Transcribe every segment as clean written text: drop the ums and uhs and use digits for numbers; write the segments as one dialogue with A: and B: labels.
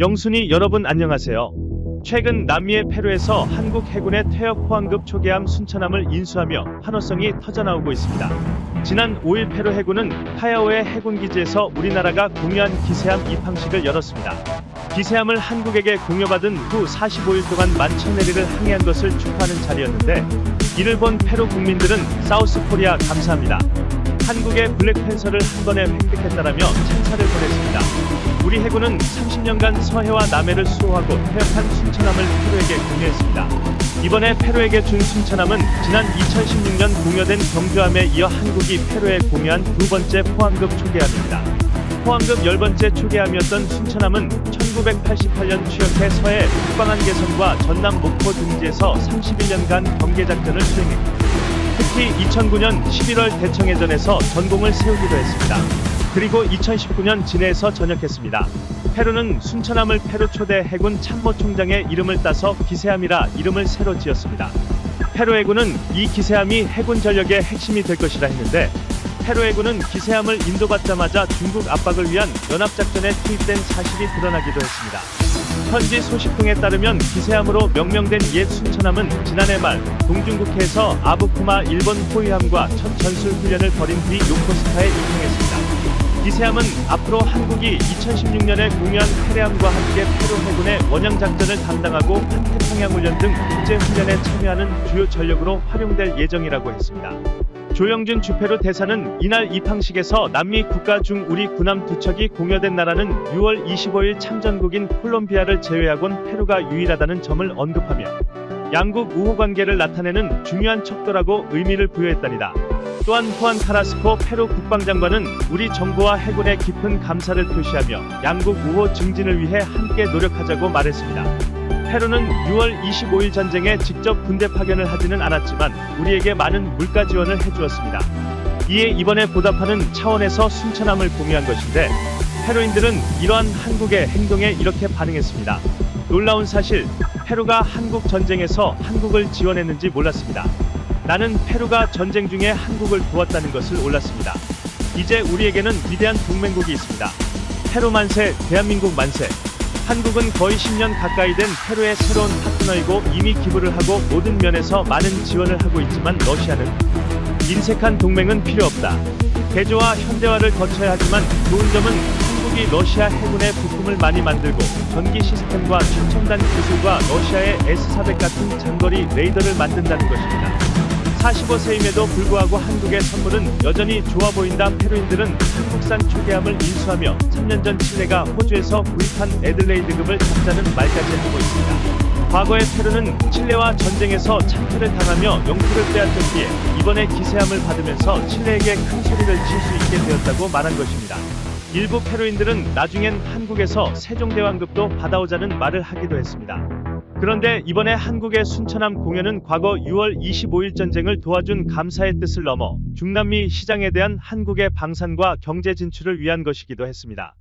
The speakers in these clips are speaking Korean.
A: 영순이 여러분 안녕하세요. 최근 남미의 페루에서 한국 해군의 퇴역 포항급 초계함 순천함을 인수하며 환호성이 터져나오고 있습니다. 지난 5일 페루 해군은 카야오의 해군기지에서 우리나라가 공유한 기세함 입항식을 열었습니다. 기세함을 한국에게 공여받은 후 45일 동안 11,000레리를 항해한 것을 축하하는 자리였는데, 이를 본 페루 국민들은 사우스코리아 감사합니다, 한국의 블랙팬서를 한 번에 획득했다라며 찬사를 보냈습니다. 우리 해군은 30년간 서해와 남해를 수호하고 퇴역한 순천함을 페루에게 공유했습니다. 이번에 페루에게 준 순천함은 지난 2016년 공여된 경주함에 이어 한국이 페루에 공유한 두 번째 포항급 초계함입니다. 포항급 10번째 초계함이었던 순천함은 1988년 취역해 서해 북방한 개선과 전남 목포 등지에서 31년간 경계작전을 수행했고, 특히 2009년 11월 대청해전에서 전공을 세우기도 했습니다. 그리고 2019년 진해에서 전역했습니다. 페루는 순천함을 페루 초대 해군 참모총장의 이름을 따서 기세함이라 이름을 새로 지었습니다. 페루 해군은 이 기세함이 해군 전력의 핵심이 될 것이라 했는데, 페루 해군은 기세함을 인도받자마자 중국 압박을 위한 연합작전에 투입된 사실이 드러나기도 했습니다. 현지 소식 등에 따르면 기세함으로 명명된 옛 순천함은 지난해 말 동중국해에서 아부쿠마 일본 호위함과 첫 전술 훈련을 벌인 뒤 요코스카에 입항했습니다. 기세함은 앞으로 한국이 2016년에 공유한 페레함과 함께 페루 해군의 원양작전을 담당하고 환태평양 훈련 등 국제훈련에 참여하는 주요 전력으로 활용될 예정이라고 했습니다. 조영준 주페루 대사는 이날 입항식에서 남미 국가 중 우리 군함 두 척이 공여된 나라는 6월 25일 참전국인 콜롬비아를 제외하곤 페루가 유일하다는 점을 언급하며 양국 우호관계를 나타내는 중요한 척도라고 의미를 부여했답니다. 또한 후안 카라스코 페루 국방장관은 우리 정부와 해군에 깊은 감사를 표시하며 양국 우호 증진을 위해 함께 노력하자고 말했습니다. 페루는 6월 25일 전쟁에 직접 군대 파견을 하지는 않았지만 우리에게 많은 물가 지원을 해주었습니다. 이에 이번에 보답하는 차원에서 순천함을 공유한 것인데, 페루인들은 이러한 한국의 행동에 이렇게 반응했습니다. 놀라운 사실, 페루가 한국 전쟁에서 한국을 지원했는지 몰랐습니다. 나는 페루가 전쟁 중에 한국을 도왔다는 것을 몰랐습니다. 이제 우리에게는 위대한 동맹국이 있습니다. 페루 만세, 대한민국 만세. 한국은 거의 10년 가까이 된 페루의 새로운 파트너이고 이미 기부를 하고 모든 면에서 많은 지원을 하고 있지만 러시아는 인색한 동맹은 필요 없다. 개조와 현대화를 거쳐야 하지만 좋은 점은 한국이 러시아 해군의 부품을 많이 만들고 전기 시스템과 최첨단 기술과 러시아의 S-400 같은 장거리 레이더를 만든다는 것입니다. 45세임에도 불구하고 한국의 선물은 여전히 좋아 보인다. 페루인들은 한국산 초계함을 인수하며 3년 전 칠레가 호주에서 구입한 애들레이드급을 잡자는 말까지 하고 있습니다. 과거의 페루는 칠레와 전쟁에서 참패를 당하며 영토를 빼앗겼기에 이번에 기세함을 받으면서 칠레에게 큰 소리를 칠 수 있게 되었다고 말한 것입니다. 일부 페루인들은 나중엔 한국에서 세종대왕급도 받아오자는 말을 하기도 했습니다. 그런데 이번에 한국의 순천함 공여는 과거 6월 25일 전쟁을 도와준 감사의 뜻을 넘어 중남미 시장에 대한 한국의 방산과 경제 진출을 위한 것이기도 했습니다.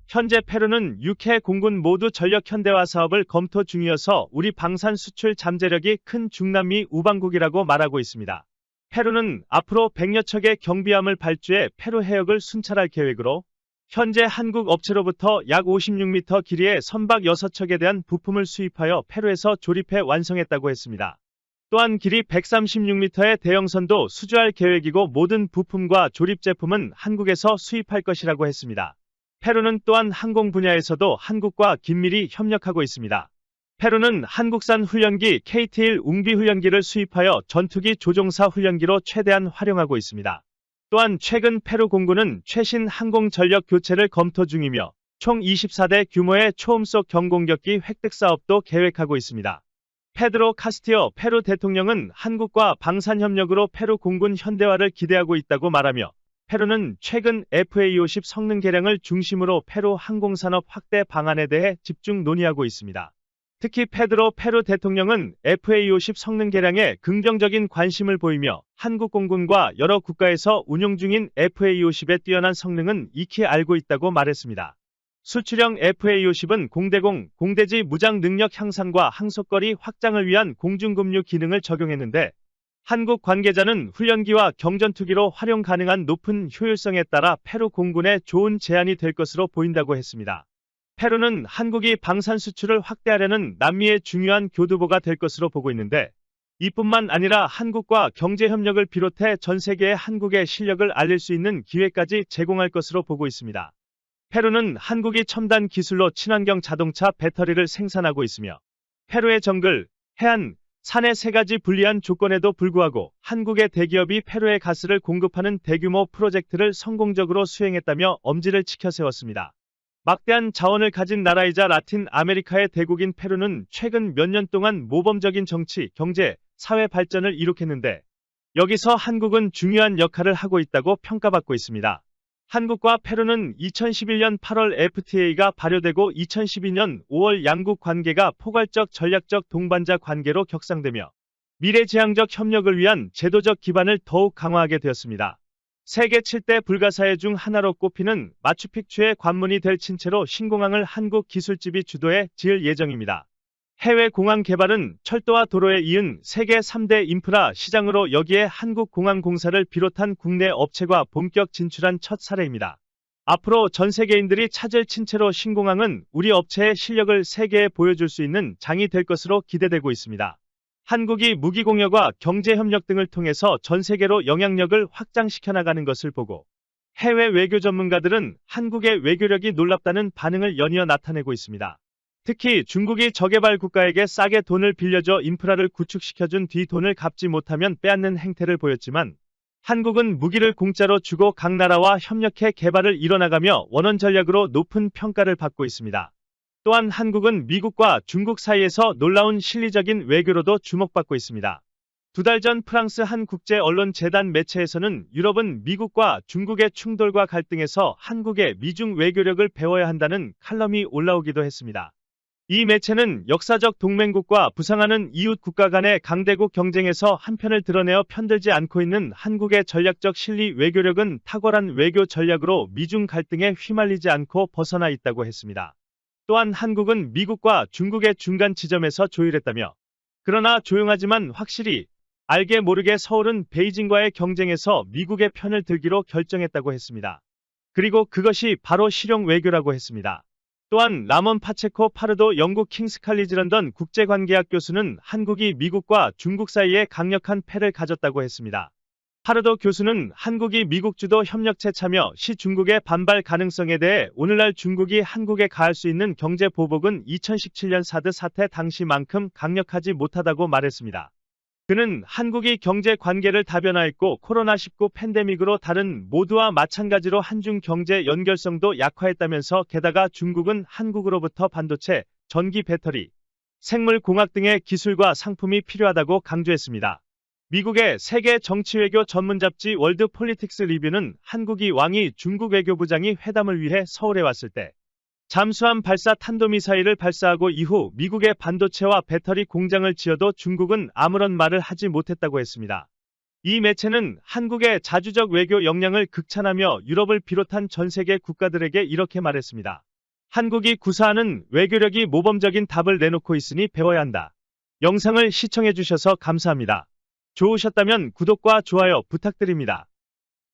A: 현재 페루는 6해 공군 모두 전력 현대화 사업을 검토 중이어서 우리 방산 수출 잠재력이 큰 중남미 우방국이라고 말하고 있습니다. 페루는 앞으로 100여 척의 경비함을 발주해 페루 해역을 순찰할 계획으로, 현재 한국 업체로부터 약 56m 길이의 선박 6척에 대한 부품을 수입하여 페루에서 조립해 완성했다고 했습니다. 또한 길이 136m의 대형선도 수주할 계획이고 모든 부품과 조립 제품은 한국에서 수입할 것이라고 했습니다. 페루는 또한 항공 분야에서도 한국과 긴밀히 협력하고 있습니다. 페루는 한국산 훈련기 KT-1 웅비 훈련기를 수입하여 전투기 조종사 훈련기로 최대한 활용하고 있습니다. 또한 최근 페루 공군은 최신 항공 전력 교체를 검토 중이며 총 24대 규모의 초음속 경공격기 획득 사업도 계획하고 있습니다. 페드로 카스티오 페루 대통령은 한국과 방산 협력으로 페루 공군 현대화를 기대하고 있다고 말하며, 페루는 최근 FA-50 성능 개량을 중심으로 페루 항공산업 확대 방안에 대해 집중 논의하고 있습니다. 특히 페드로 페루 대통령은 FA-50 성능 개량에 긍정적인 관심을 보이며 한국 공군과 여러 국가에서 운용 중인 FA-50의 뛰어난 성능은 익히 알고 있다고 말했습니다. 수출형 FA-50은 공대공, 공대지 무장 능력 향상과 항속거리 확장을 위한 공중급류 기능을 적용했는데, 한국 관계자는 훈련기와 경전투기로 활용 가능한 높은 효율성에 따라 페루 공군에 좋은 제안이 될 것으로 보인다고 했습니다. 페루는 한국이 방산 수출을 확대하려는 남미의 중요한 교두보가 될 것으로 보고 있는데, 이뿐만 아니라 한국과 경제협력을 비롯해 전 세계에 한국의 실력을 알릴 수 있는 기회까지 제공할 것으로 보고 있습니다. 페루는 한국이 첨단 기술로 친환경 자동차 배터리를 생산하고 있으며, 페루의 정글, 해안, 산의 세 가지 불리한 조건에도 불구하고 한국의 대기업이 페루에 가스를 공급하는 대규모 프로젝트를 성공적으로 수행했다며 엄지를 치켜 세웠습니다. 막대한 자원을 가진 나라이자 라틴 아메리카의 대국인 페루는 최근 몇 년 동안 모범적인 정치, 경제, 사회 발전을 이룩했는데, 여기서 한국은 중요한 역할을 하고 있다고 평가받고 있습니다. 한국과 페루는 2011년 8월 FTA가 발효되고 2012년 5월 양국 관계가 포괄적 전략적 동반자 관계로 격상되며, 미래지향적 협력을 위한 제도적 기반을 더욱 강화하게 되었습니다. 세계 7대 불가사의 중 하나로 꼽히는 마추픽추의 관문이 될 친체로 신공항을 한국 기술집이 주도해 지을 예정입니다. 해외 공항 개발은 철도와 도로에 이은 세계 3대 인프라 시장으로 여기에 한국공항공사를 비롯한 국내 업체가 본격 진출한 첫 사례입니다. 앞으로 전 세계인들이 찾을 친체로 신공항은 우리 업체의 실력을 세계에 보여줄 수 있는 장이 될 것으로 기대되고 있습니다. 한국이 무기공여와 경제협력 등을 통해서 전 세계로 영향력을 확장시켜 나가는 것을 보고, 해외 외교 전문가들은 한국의 외교력이 놀랍다는 반응을 연이어 나타내고 있습니다. 특히 중국이 저개발 국가에게 싸게 돈을 빌려줘 인프라를 구축시켜준 뒤 돈을 갚지 못하면 빼앗는 행태를 보였지만, 한국은 무기를 공짜로 주고 각 나라와 협력해 개발을 이뤄나가며 원원 전략으로 높은 평가를 받고 있습니다. 또한 한국은 미국과 중국 사이에서 놀라운 실리적인 외교로도 주목받고 있습니다. 2달 전 프랑스 한 국제 언론 재단 매체에서는 유럽은 미국과 중국의 충돌과 갈등에서 한국의 미중 외교력을 배워야 한다는 칼럼이 올라오기도 했습니다. 이 매체는 역사적 동맹국과 부상하는 이웃 국가 간의 강대국 경쟁에서 한편을 드러내어 편들지 않고 있는 한국의 전략적 실리 외교력은 탁월한 외교 전략으로 미중 갈등에 휘말리지 않고 벗어나 있다고 했습니다. 또한 한국은 미국과 중국의 중간 지점에서 조율했다며, 그러나 조용하지만 확실히 알게 모르게 서울은 베이징과의 경쟁에서 미국의 편을 들기로 결정했다고 했습니다. 그리고 그것이 바로 실용 외교라고 했습니다. 또한 라몬 파체코 파르도 영국 킹스 칼리지 런던 국제관계학 교수는 한국이 미국과 중국 사이에 강력한 패를 가졌다고 했습니다. 파르도 교수는 한국이 미국 주도 협력체 참여 시 중국의 반발 가능성에 대해 오늘날 중국이 한국에 가할 수 있는 경제 보복은 2017년 사드 사태 당시만큼 강력하지 못하다고 말했습니다. 그는 한국이 경제 관계를 다변화했고 코로나19 팬데믹으로 다른 모두와 마찬가지로 한중 경제 연결성도 약화했다면서, 게다가 중국은 한국으로부터 반도체, 전기 배터리, 생물공학 등의 기술과 상품이 필요하다고 강조했습니다. 미국의 세계 정치외교 전문 잡지 월드 폴리틱스 리뷰는 한국이 왕이 중국 외교부장이 회담을 위해 서울에 왔을 때 잠수함 발사 탄도미사일을 발사하고 이후 미국의 반도체와 배터리 공장을 지어도 중국은 아무런 말을 하지 못했다고 했습니다. 이 매체는 한국의 자주적 외교 역량을 극찬하며 유럽을 비롯한 전 세계 국가들에게 이렇게 말했습니다. 한국이 구사하는 외교력이 모범적인 답을 내놓고 있으니 배워야 한다. 영상을 시청해주셔서 감사합니다. 좋으셨다면 구독과 좋아요 부탁드립니다.